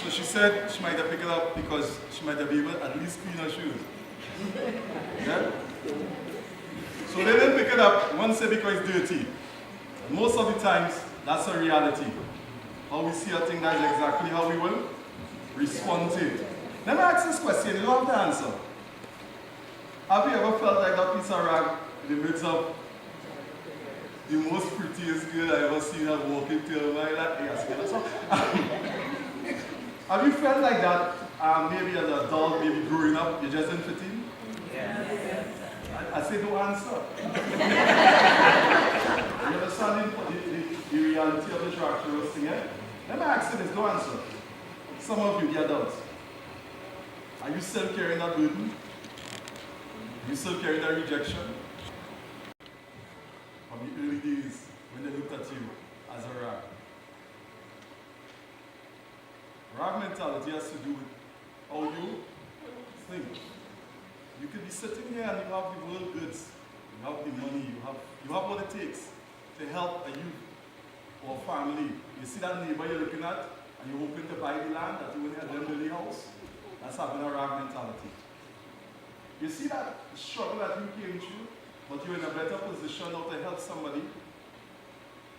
So she said she might have picked it up because she might have been able to at least clean her shoes. Yeah? So they didn't pick it up, one say because it's dirty. And most of the times, that's a reality. How we see a thing, that's exactly how we will respond to it. Let me ask this question, you don't have to answer. Have you ever felt like that piece of rag in the midst of the most prettiest girl I ever seen her walking to her mind like, yes, so, have you felt like that maybe as an adult, maybe growing up, you just didn't fit in? Yeah. I say don't answer. You understand the reality of the characteristics thing, eh? Let me ask you this, don't answer. Some of you, the adults, are you still carrying that burden? Are you still carrying that rejection? From the early days when they looked at you as a rag. Rag mentality has to do with how you think. You could be sitting here and you have the world goods, you have the money, you have what it takes to help a youth or a family. You see that neighbor you're looking at and you're hoping to buy the land that you will help them build the house. That's having a rag mentality. You see that struggle that you came through, but you're in a better position now to help somebody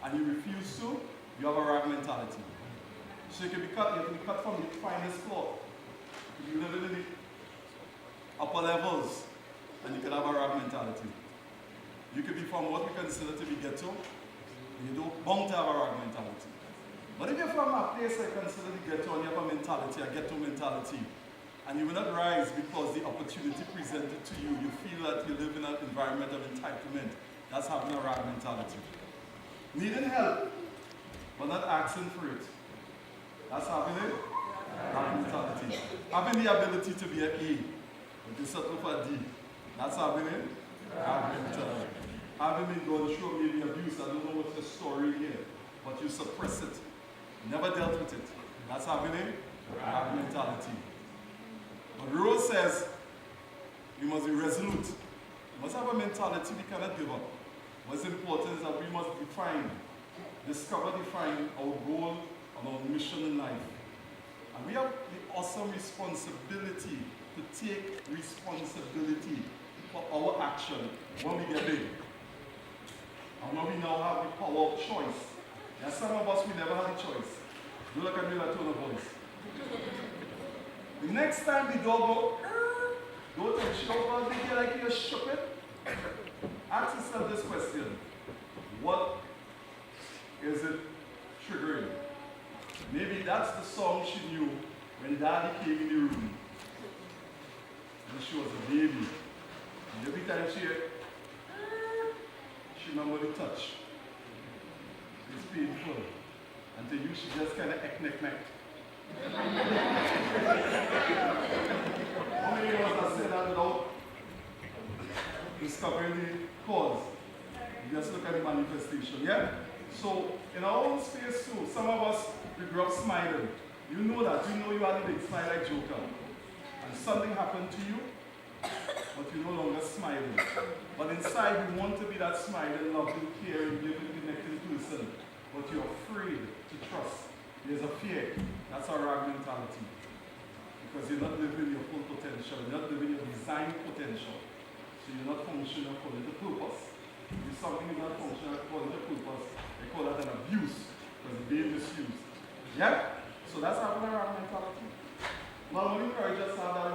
and you refuse to, you have a rag mentality. So you can be cut from the finest cloth. You live in the upper levels, and you can have a rag mentality. You could be from what we consider to be ghetto, and you don't bound to have a rag mentality. But if you're from a place I consider the ghetto, and you have a mentality, a ghetto mentality, and you will not rise because the opportunity presented to you, you feel that you live in an environment of entitlement, that's having a rag mentality. Needing help, but not asking for it. That's having a rag mentality. Having the ability to be an A, but you settle for a D. That's having a rag mentality. Having been gone through maybe abuse, I don't know what's the story here, but you suppress it. Never dealt with it. That's having a rag mentality. But Rose says, we must be resolute. We must have a mentality we cannot give up. What's important is that we must define our goal and our mission in life. And we have the awesome responsibility to take responsibility for our action when we get big. And when we now have the power of choice. There are some of us, we never had a choice. You look at me like tone of voice. The next time the dog go, don't show up and feel like you're shook it. Ask yourself this question. What is it triggering? Maybe that's the song she knew when Daddy came in the room. When she was a baby. And every time she remembered the touch. It's painful. And to you, she just kind of neck. How many of us have said that without discovering the cause? You just look at the manifestation, yeah? So, in our own space too, some of us, we grew up smiling. You know that. You know you had a big smile like Joker. And something happened to you, but you're no longer smiling. But inside, you want to be that smiling, loving, caring, giving, connecting person. But you're afraid to trust. There's a fear. That's our rag mentality. Because you're not living your full potential. You're not living your design potential. So you're not functioning according to purpose. If something is not functioning according to purpose, they call that an abuse. Because it's being misused. Yeah? So that's having a rag mentality. Well, we encourage us to have that